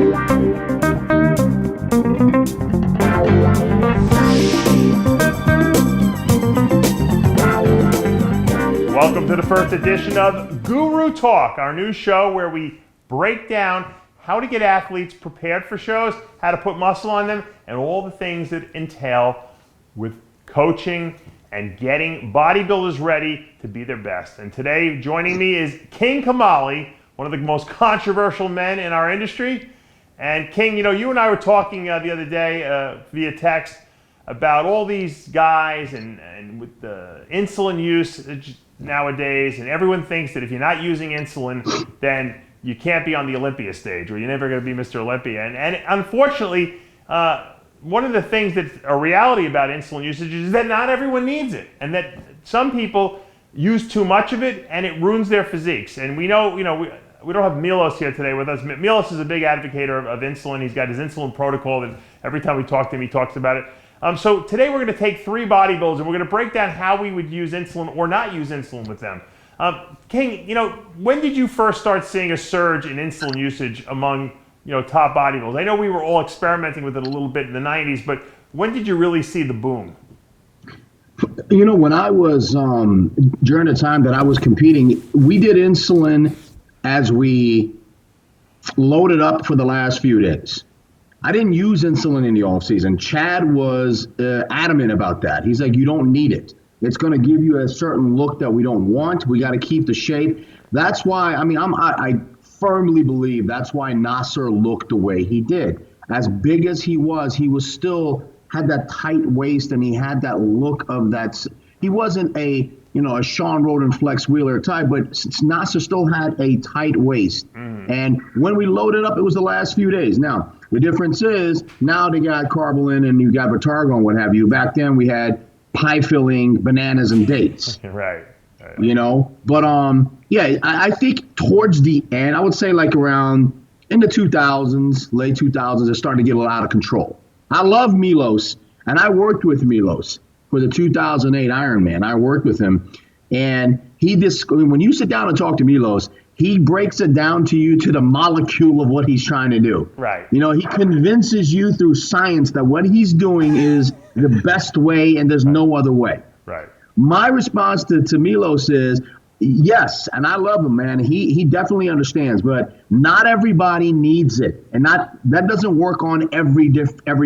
Welcome to the first edition of GuruTalk, our new show where we break down how to get athletes prepared for shows, how to put muscle on them, and all the things that entail with coaching and getting bodybuilders ready to be their best. And today, joining me is King Kamali, one of the most controversial men in our industry. And King, you and I were talking the other day via text about all these guys and with the insulin use nowadays, and everyone thinks that if you're not using insulin, then you can't be on the Olympia stage, or you're never going to be Mr. Olympia. And unfortunately, one of the things that's a reality about insulin usage is that not everyone needs it, and that some people use too much of it, and it ruins their physiques. And we know, we don't have Milos here today with us. Milos is a big advocate of insulin. He's got his insulin protocol that every time we talk to him, he talks about it. So today we're going to take three bodybuilders and we're going to break down how we would use insulin or not use insulin with them. King, when did you first start seeing a surge in insulin usage among top bodybuilders? I know we were all experimenting with it a little bit in the 90s, but when did you really see the boom? When I was, during the time that I was competing, we did insulin as we loaded up for the last few days. I didn't use insulin in the off season. Chad was adamant about that. He's like, you don't need it. It's going to give you a certain look that we don't want. We got to keep the shape. That's why, I firmly believe that's why Nasser looked the way he did. As big as he still had that tight waist, and he had that look of that. He wasn't a Shawn, Rhoden, Flex Wheeler type, but Nasser still had a tight waist. And when we loaded up, it was the last few days. Now, the difference is now they got Carbolin and you got Vitargo and what have you. Back then we had pie filling bananas and dates. Right. But I think towards the end, I would say like around in the 2000s, late 2000s, it started to get a little out of control. I love Milos, and I worked with Milos for the 2008 Ironman. I worked with him, and when you sit down and talk to Milos, he breaks it down to you to the molecule of what he's trying to do. Right. He convinces you through science that what he's doing is the best way and there's no other way. Right. My response to Milos is, yes, and I love him, man. He definitely understands, but not everybody needs it, and that doesn't work on every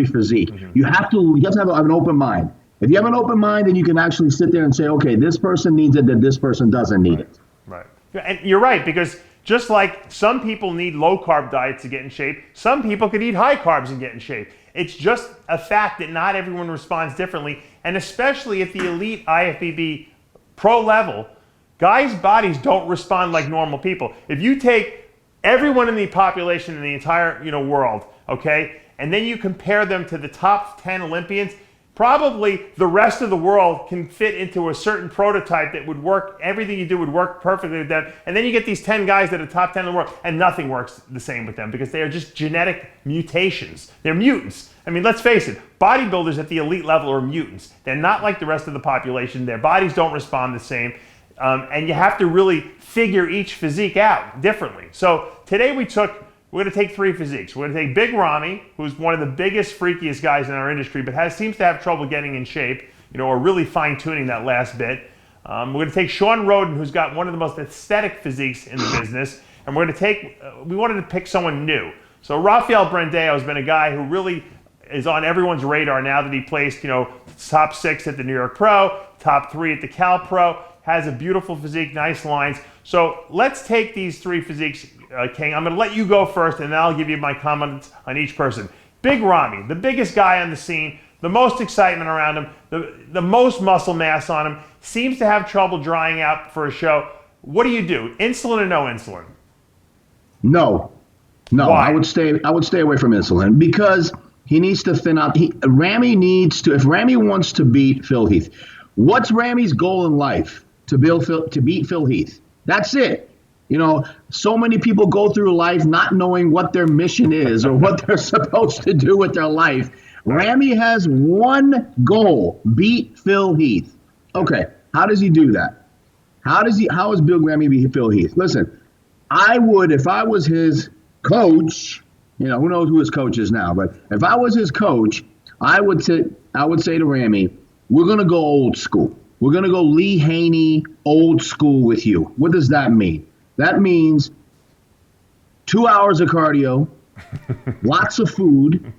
physique. Mm-hmm. You have to have an open mind. If you have an open mind, then you can actually sit there and say, okay, this person needs it, then this person doesn't need it. Right. And you're right, because just like some people need low-carb diets to get in shape, some people could eat high carbs and get in shape. It's just a fact that not everyone responds differently, and especially at the elite IFBB pro level, guys' bodies don't respond like normal people. If you take everyone in the population in the entire world, okay, and then you compare them to the top 10 Olympians, probably the rest of the world can fit into a certain prototype that would work. Everything you do would work perfectly with them. And then you get these 10 guys that are top 10 in the world, and nothing works the same with them because they are just genetic mutations. They're mutants. Let's face it, bodybuilders at the elite level are mutants. They're not like the rest of the population. Their bodies don't respond the same. And you have to really figure each physique out differently. So today we're going to take three physiques. We're going to take Big Ramy, who's one of the biggest, freakiest guys in our industry, but seems to have trouble getting in shape, or really fine-tuning that last bit. We're going to take Shawn Rhoden, who's got one of the most aesthetic physiques in the business, and we wanted to pick someone new. So Rafael Brandao has been a guy who really is on everyone's radar now that he placed, top 6 at the New York Pro, top 3 at the Cal Pro, has a beautiful physique, nice lines. So let's take these three physiques, King. I'm going to let you go first, and then I'll give you my comments on each person. Big Ramy, the biggest guy on the scene, the most excitement around him, the most muscle mass on him, seems to have trouble drying out for a show. What do you do? Insulin or no insulin? No. Why? I would stay away from insulin because he needs to thin out. If Ramy wants to beat Phil Heath, what's Ramy's goal in life? To beat Phil Heath. That's it. So many people go through life not knowing what their mission is or what they're supposed to do with their life. Ramy has one goal: beat Phil Heath. Okay, how does he do that? How is Big Ramy beat Phil Heath? Listen, I would, if I was his coach, Who knows who his coach is now? But if I was his coach, I would say to Ramy, we're gonna go old school. We're gonna go Lee Haney old school with you. What does that mean? That means 2 hours of cardio, lots of food,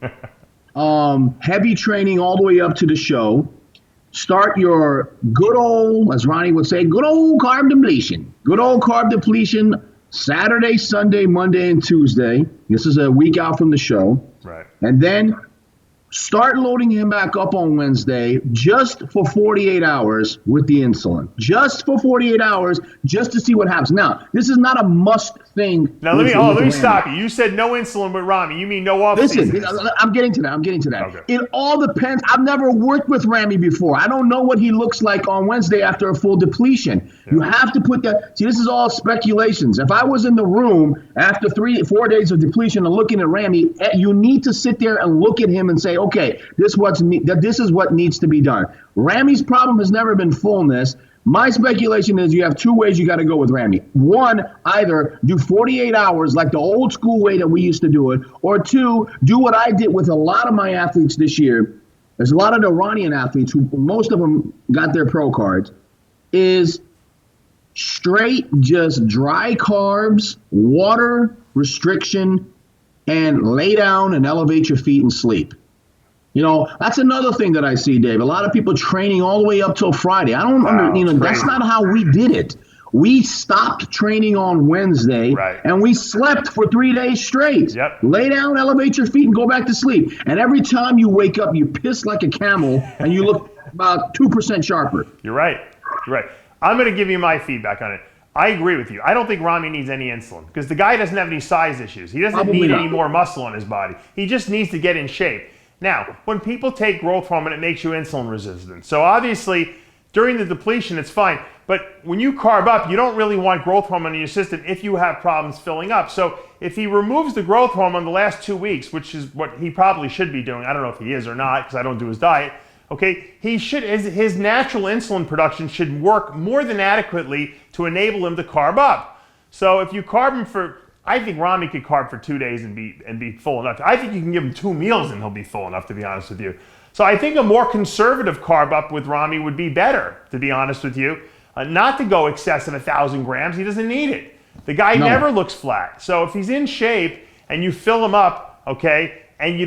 heavy training all the way up to the show. Start your good old, as Ronnie would say, good old carb depletion. Good old carb depletion Saturday, Sunday, Monday, and Tuesday. This is a week out from the show. Right. And then start loading him back up on Wednesday just for 48 hours with the insulin. Just for 48 hours, just to see what happens. Now, this is not a must thing. Now, let me stop you. You said no insulin with Ramy. You mean no off-season? Listen, I'm getting to that. Okay. It all depends. I've never worked with Ramy before. I don't know what he looks like on Wednesday after a full depletion. Yeah. You have to put that. See, this is all speculations. If I was in the room after 3-4 days of depletion and looking at Ramy, you need to sit there and look at him and say, okay, this is what needs to be done. Ramy's problem has never been fullness. My speculation is you have two ways you got to go with Ramy. One, either do 48 hours like the old school way that we used to do it, or two, do what I did with a lot of my athletes this year. There's a lot of the Iranian athletes who most of them got their pro cards, is straight just dry carbs, water restriction, and lay down and elevate your feet and sleep. That's another thing that I see, Dave. A lot of people training all the way up till Friday. I don't that's not how we did it. We stopped training on Wednesday, right, and we slept for 3 days straight. Yep. Lay down, elevate your feet, and go back to sleep. And every time you wake up, you piss like a camel, and you look about 2% sharper. You're right. I'm going to give you my feedback on it. I agree with you. I don't think Ramy needs any insulin because the guy doesn't have any size issues. He doesn't need any more muscle on his body. He just needs to get in shape. Now, when people take growth hormone, it makes you insulin resistant. So obviously, during the depletion, it's fine. But when you carb up, you don't really want growth hormone in your system if you have problems filling up. So if he removes the growth hormone the last 2 weeks, which is what he probably should be doing, I don't know if he is or not because I don't do his diet, okay, his natural insulin production should work more than adequately to enable him to carb up. So if you carb him I think Ramy could carb for 2 days and be full enough. I think you can give him 2 meals and he'll be full enough, to be honest with you. So I think a more conservative carb up with Ramy would be better, to be honest with you. Not to go excess of 1,000 grams. He doesn't need it. The guy never looks flat. So if he's in shape and you fill him up, okay, and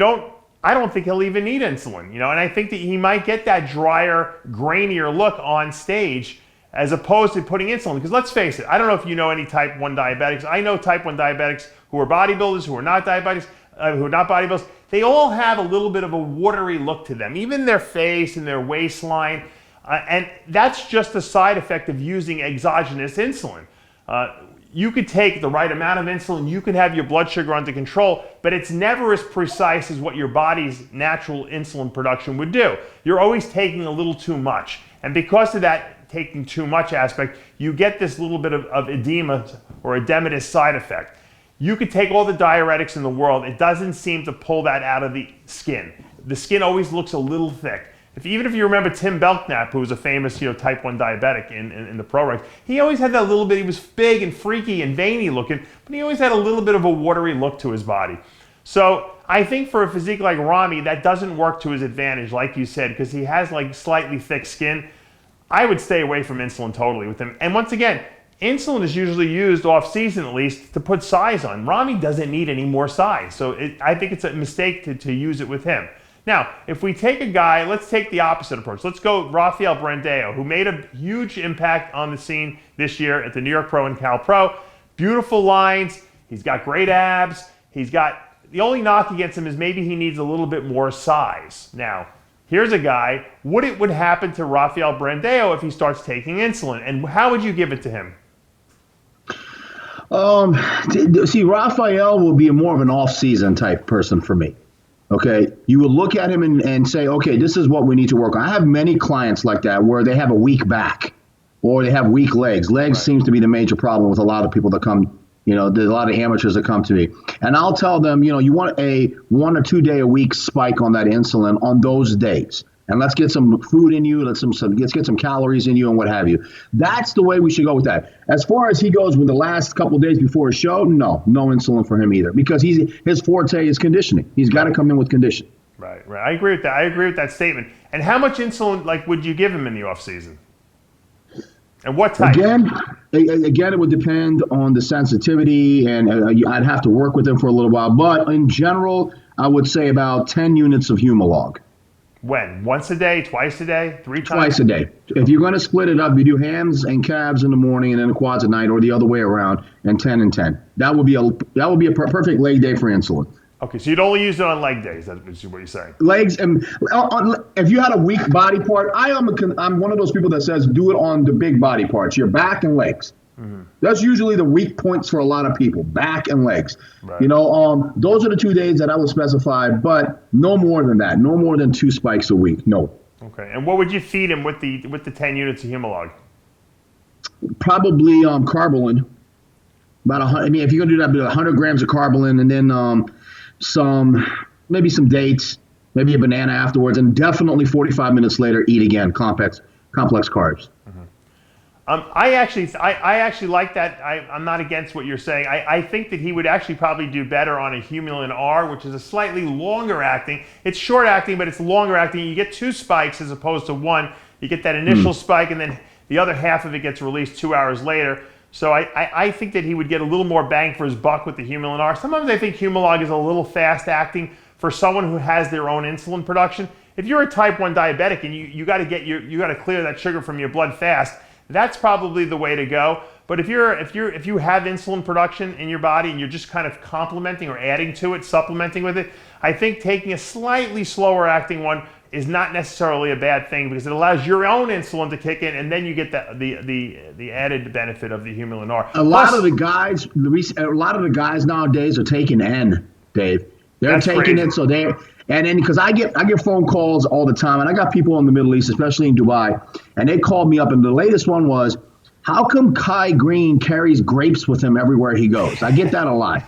I don't think he'll even need insulin, and I think that he might get that drier, grainier look on stage as opposed to putting insulin. Because let's face it, I don't know if you know any type 1 diabetics. I know type 1 diabetics who are bodybuilders, who are not diabetics, who are not bodybuilders. They all have a little bit of a watery look to them, even their face and their waistline. And that's just a side effect of using exogenous insulin. You could take the right amount of insulin, you could have your blood sugar under control, but it's never as precise as what your body's natural insulin production would do. You're always taking a little too much. And because of that taking too much aspect, you get this little bit of edema or edematous side effect. You could take all the diuretics in the world, it doesn't seem to pull that out of the skin. The skin always looks a little thick. Even if you remember Tim Belknap, who was a famous type 1 diabetic in the pro ranks, he always had that little bit, he was big and freaky and veiny looking, but he always had a little bit of a watery look to his body. So I think for a physique like Ramy, that doesn't work to his advantage, like you said, because he has slightly thick skin. I would stay away from insulin totally with him. And once again, insulin is usually used off season at least to put size on. Ramy doesn't need any more size. So I think it's a mistake to use it with him. Now, if we take a guy, let's take the opposite approach. Let's go Rafael Brandao, who made a huge impact on the scene this year at the New York Pro and Cal Pro. Beautiful lines. He's got great abs. The only knock against him is maybe he needs a little bit more size. Now, here's a guy, what would happen to Rafael Brandao if he starts taking insulin? And how would you give it to him? See, Rafael will be more of an off-season type person for me. Okay, you will look at him and say, okay, this is what we need to work on. I have many clients like that where they have a weak back or they have weak legs. Legs seems to be the major problem with a lot of people that come, there's a lot of amateurs that come to me. And I'll tell them, you want a 1 or 2 day a week spike on that insulin on those days. and let's get some food in you. Let's get some calories in you and what have you. That's the way we should go with that. As far as he goes with the last couple of days before his show, no insulin for him either, because his forte is conditioning. He's got to come in with condition. Right. I agree with that. I agree with that statement. And how much insulin would you give him in the off season? And what type? Again, it would depend on the sensitivity, and I'd have to work with him for a little while. But in general, I would say about 10 units of Humalog. When? Once a day, twice a day, 3 times? Twice a day. If you're going to split it up, you do hams and calves in the morning and then the quads at night, or the other way around, and 10 and 10. That would be a perfect leg day for insulin. Okay, so you'd only use it on leg days. That's what you're saying. Legs, and if you had a weak body part, I'm one of those people that says do it on the big body parts, your back and legs. Mm-hmm. That's usually the weak points for a lot of people, back and legs. Right. Those are the 2 days that I would specify, but no more than that. No more than 2 spikes a week. No. Okay, and what would you feed him with the 10 units of Humalog? Probably Carbolin. About 100. I mean, if you're gonna do that, 100 grams of Carbolin, and then maybe some dates, maybe a banana afterwards, and definitely 45 minutes later, eat again. Complex carbs. Mm-hmm. I actually like that. I'm not against what you're saying. I think that he would actually probably do better on a Humulin R, which is a slightly longer acting. It's short acting, but it's longer acting. You get 2 spikes as opposed to 1. You get that initial spike, and then the other half of it gets released 2 hours later. So I think that he would get a little more bang for his buck with the Humulin R. Sometimes I think Humalog is a little fast acting for someone who has their own insulin production. If you're a type 1 diabetic and you got to clear that sugar from your blood fast, that's probably the way to go. But if you have insulin production in your body and you're just kind of complementing or adding to it, supplementing with it, I think taking a slightly slower acting one is not necessarily a bad thing, because it allows your own insulin to kick in, and then you get the added benefit of the Humulin R. A lot of the guys nowadays are taking N, Dave. They're taking crazy. It, so and then because I get phone calls all the time, and I got people in the Middle East, especially in Dubai, and they called me up, and the latest one was, how come Kai Green carries grapes with him everywhere he goes? I get that a lot.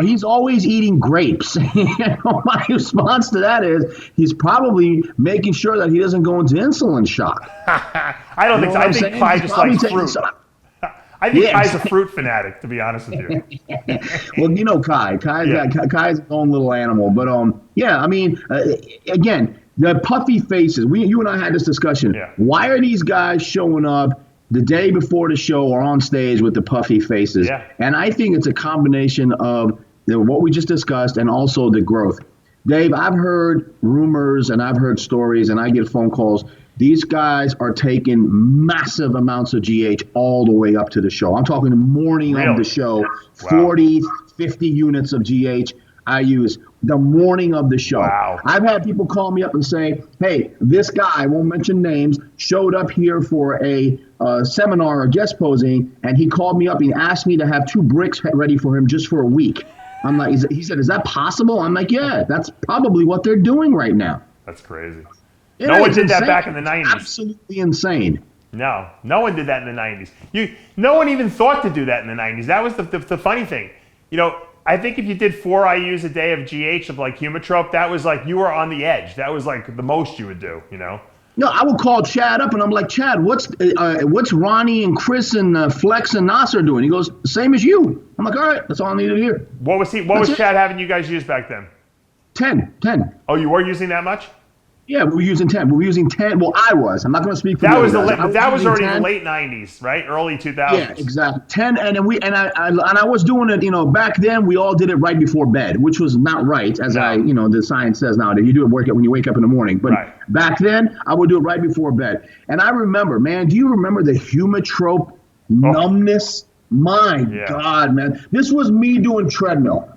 He's always eating grapes. My response to that is he's probably making sure that he doesn't go into insulin shock. I don't think so. I think Kai just likes fruit. I think Kai's a fruit fanatic, to be honest with you. Well, Kai. Kai's his own little animal. But, again, the puffy faces. You and I had this discussion. Yeah. Why are these guys showing up the day before the show or on stage with the puffy faces? Yeah. And I think it's a combination of what we just discussed and also the growth. Dave, I've heard rumors and I've heard stories and I get phone calls. These guys are taking massive amounts of GH all the way up to the show. I'm talking the morning of the show, 40, 50 units of GH I use the morning of the show. Wow. I've had people call me up and say, hey, this guy, I won't mention names, showed up here for a seminar or guest posing, and he called me up and asked me to have 2 bricks ready for him just for a week. I'm like, he said, is that possible? I'm like, yeah, that's probably what they're doing right now. That's crazy. No one did that back in the 90s. Absolutely insane. No one did that in the 90s. No one even thought to do that in the 90s. That was the funny thing. I think if you did 4 IUs a day of GH of Humatrope, that was like you were on the edge. That was like the most you would do, No, I would call Chad up and I'm like, Chad, what's Ronnie and Chris and Flex and Nasser doing? He goes, same as you. I'm like, all right, that's all I need to hear. What was Chad having you guys use back then? 10. Oh, you were using that much? Yeah, we were using 10. We were using 10. Well, I was. I'm not going to speak for that. That was already 10. The late 90s, right? Early 2000s. Yeah, exactly. 10, and I was doing it. Back then we all did it right before bed, which was not right, as the science says now that you do it when you wake up in the morning. But back then I would do it right before bed. And I remember, man, do you remember the Humatrope numbness? My God, man, this was me doing treadmill.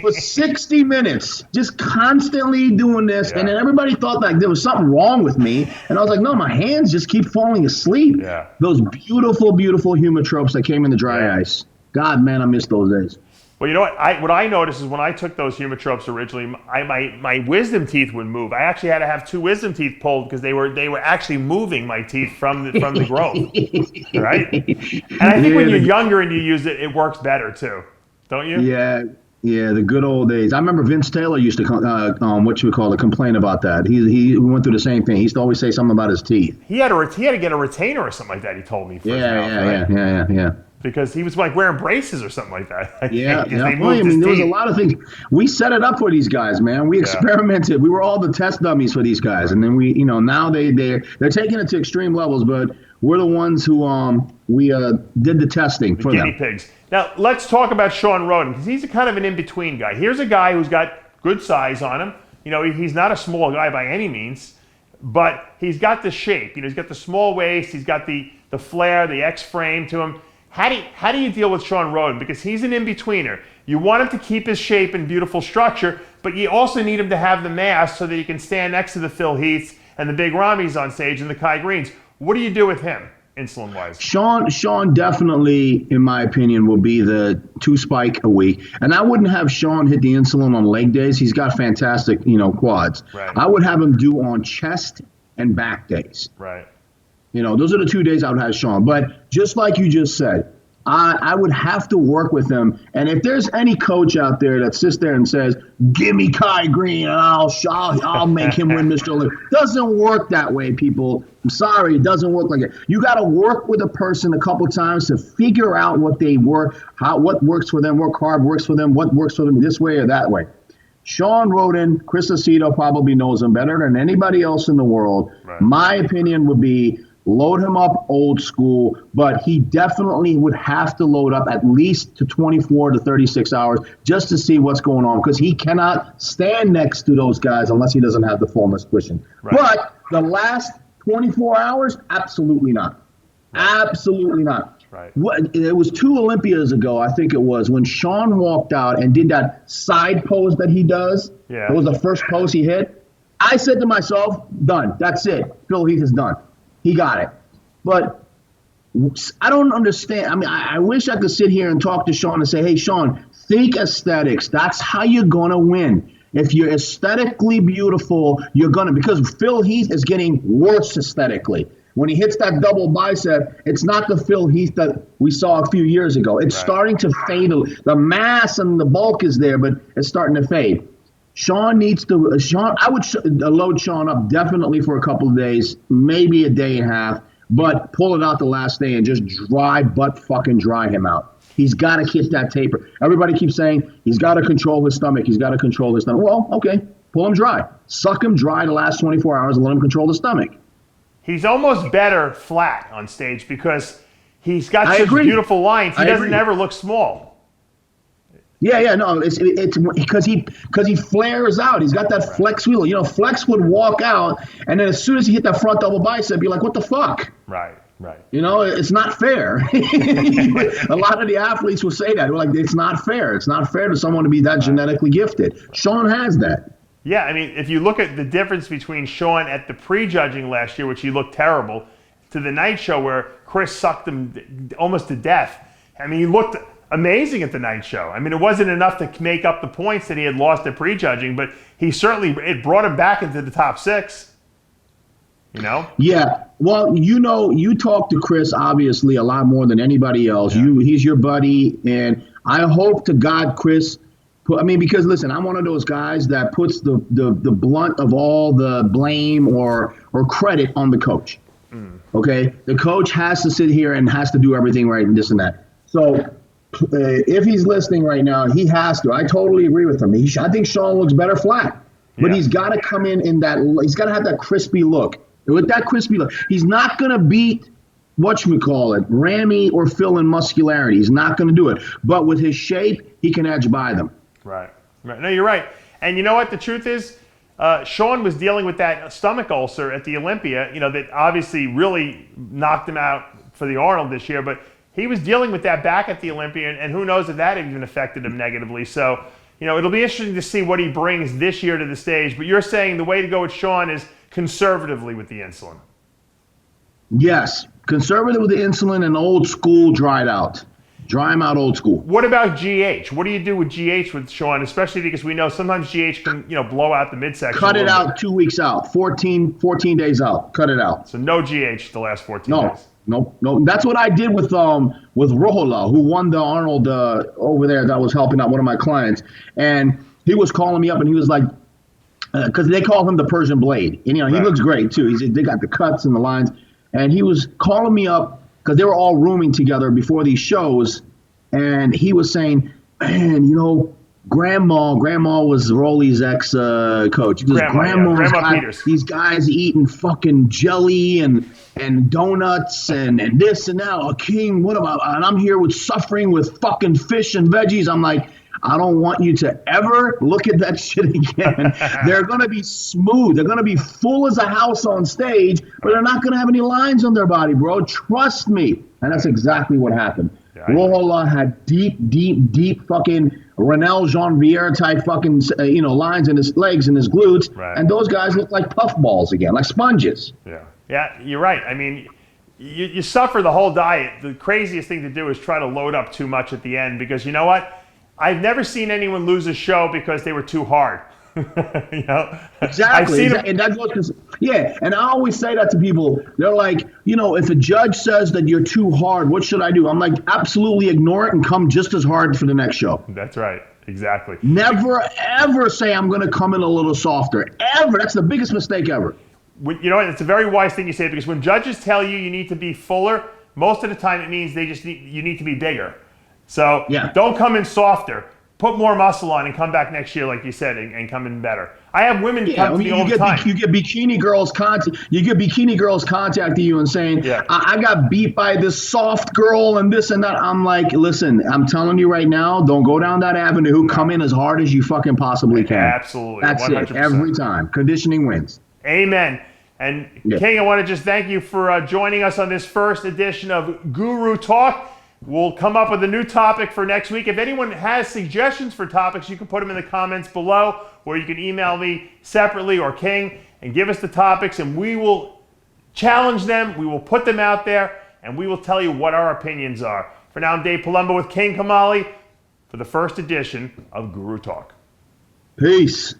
For 60 minutes, just constantly doing this, and then everybody thought like there was something wrong with me, and I was like, no, my hands just keep falling asleep. Yeah. Those beautiful, beautiful Humatropes that came in the dry ice. God, man, I miss those days. Well, you know what I noticed is when I took those Humatropes originally, my wisdom teeth would move. I actually had to have 2 wisdom teeth pulled because they were actually moving my teeth from the growth, right? And I think when you're younger and you use it, it works better too. Don't you? Yeah. Yeah, the good old days. I remember Vince Taylor used to, complain about that. He went through the same thing. He used to always say something about his teeth. He had to get a retainer or something like that. He told me for his mouth, right? Yeah. Because he was like wearing braces or something like that. Yeah. They Well, I moved mean, his there was a teeth. lot of things. We set it up for these guys, man. We experimented. We were all the test dummies for these guys, and then now they're taking it to extreme levels, but we're the ones who did the testing for Guinea them. pigs. Now, let's talk about Shawn Rhoden, because he's a kind of an in-between guy. Here's a guy who's got good size on him. He's not a small guy by any means, but he's got the shape. He's got the small waist. He's got the flare, the X frame to him. How do you deal with Shawn Rhoden? Because he's an in-betweener. You want him to keep his shape and beautiful structure, but you also need him to have the mass so that he can stand next to the Phil Heaths and the Big Ramys on stage and the Kai Greens. What do you do with him, insulin-wise? Shawn definitely, in my opinion, will be the 2 spike a week. And I wouldn't have Shawn hit the insulin on leg days. He's got fantastic, quads. Right. I would have him do on chest and back days. Right. Those are the 2 days I would have Shawn. But just like you just said, I would have to work with him. And if there's any coach out there that sits there and says, "Give me Kai Green and I'll make him win Mr. Olympia," doesn't work that way, people. I'm sorry, it doesn't work like that. You got to work with a person a couple times to figure out what works for them, what carb works for them, what works for them this way or that way. Shawn Rhoden, Chris Aceto probably knows him better than anybody else in the world. Right. My opinion would be load him up old school, but he definitely would have to load up at least to 24 to 36 hours just to see what's going on, because he cannot stand next to those guys unless he doesn't have the fullness cushion. Right. But the last 24 hours, absolutely not. Right. Absolutely not. Right. It was 2 Olympias ago, I think it was, when Shawn walked out and did that side pose that he does. Yeah. It was the first pose he hit. I said to myself, done. That's it. Phil Heath is done. He got it. But I don't understand. I mean, I wish I could sit here and talk to Shawn and say, "Hey, Shawn, think aesthetics. That's how you're going to win. If you're aesthetically beautiful, you're going to," because Phil Heath is getting worse aesthetically. When he hits that double bicep, it's not the Phil Heath that we saw a few years ago. It's starting to fade. The mass and the bulk is there, but it's starting to fade. Shawn needs to. I would load Shawn up definitely for a couple of days, maybe a day and a half, but pull it out the last day and just dry him out. He's got to hit that taper. Everybody keeps saying he's got to control his stomach. He's got to control his stomach. Well, okay, pull him dry. Suck him dry the last 24 hours and let him control the stomach. He's almost better flat on stage because he's got such beautiful lines. He doesn't ever look small. Yeah, no, it's because he flares out. He's got that flex wheel. Flex would walk out, and then as soon as he hit that front double bicep, you're like, what the fuck? Right. It's not fair. A lot of the athletes will say that. They're like, it's not fair. It's not fair to someone to be that genetically gifted. Shawn has that. Yeah, I mean, if you look at the difference between Shawn at the pre-judging last year, which he looked terrible, to the night show where Chris sucked him almost to death. I mean, he looked amazing at the night show. I mean, it wasn't enough to make up the points that he had lost at prejudging, but it brought him back into the top 6. Yeah. Well, you talk to Chris obviously a lot more than anybody else. Yeah. He's your buddy, and I hope to God Chris. Because listen, I'm one of those guys that puts the blunt of all the blame or credit on the coach. Okay, the coach has to sit here and has to do everything right and this and that. So. If he's listening right now, he has to. I totally agree with him. I think Shawn looks better flat, but he's got to come in that. He's got to have that crispy look. With that crispy look, he's not going to beat Ramy or Phil in muscularity. He's not going to do it. But with his shape, he can edge by them. Right. No, you're right. And you know what? The truth is, Shawn was dealing with that stomach ulcer at the Olympia. That obviously really knocked him out for the Arnold this year, but. He was dealing with that back at the Olympia, and who knows if that even affected him negatively. So, it'll be interesting to see what he brings this year to the stage. But you're saying the way to go with Shawn is conservatively with the insulin. Yes, conservative with the insulin and old school dried out. Dry them out old school. What about GH? What do you do with GH with Shawn, especially because we know sometimes GH can, blow out the midsection. Cut it out 2 weeks out, 14 days out. Cut it out. So no GH the last 14 days. No. That's what I did with Rohola, who won the Arnold over there that was helping out one of my clients. And he was calling me up and he was like, because they call him the Persian Blade. And, he looks great too. They got the cuts and the lines. And he was calling me up because they were all rooming together before these shows. And he was saying, man, Grandma was Rolly's ex-coach. Grandma Peters. These guys eating fucking jelly and donuts and this and that. Oh, King, what about? And I'm here suffering with fucking fish and veggies. I'm like, I don't want you to ever look at that shit again. They're going to be smooth. They're going to be full as a house on stage, but they're not going to have any lines on their body, bro. Trust me. And that's exactly what happened. Yeah, Rohola had deep fucking Renel Jean-Vier type fucking, lines in his legs and his glutes. Right. And those guys look like puffballs again, like sponges. Yeah, you're right. I mean, you suffer the whole diet. The craziest thing to do is try to load up too much at the end because you know what? I've never seen anyone lose a show because they were too hard. Exactly. And that goes, and I always say that to people. They're like, if a judge says that you're too hard, what should I do? I'm like, absolutely ignore it and come just as hard for the next show. That's right. Exactly. Never, ever say I'm going to come in a little softer. Ever. That's the biggest mistake ever. You know what? It's a very wise thing you say because when judges tell you need to be fuller, most of the time it means you need to be bigger. So don't come in softer. Put more muscle on and come back next year, like you said, and come in better. I have women come to me all the time. You get bikini girls contacting you and saying, I got beat by this soft girl and this and that. I'm like, listen, I'm telling you right now, don't go down that avenue. Come in as hard as you fucking possibly can. Absolutely. That's 100%. It. Every time. Conditioning wins. Amen. And King, I want to just thank you for joining us on this first edition of Guru Talk. We'll come up with a new topic for next week. If anyone has suggestions for topics, you can put them in the comments below, or you can email me separately or King and give us the topics, and we will challenge them. We will put them out there, and we will tell you what our opinions are. For now, I'm Dave Palumbo with King Kamali for the first edition of Guru Talk. Peace.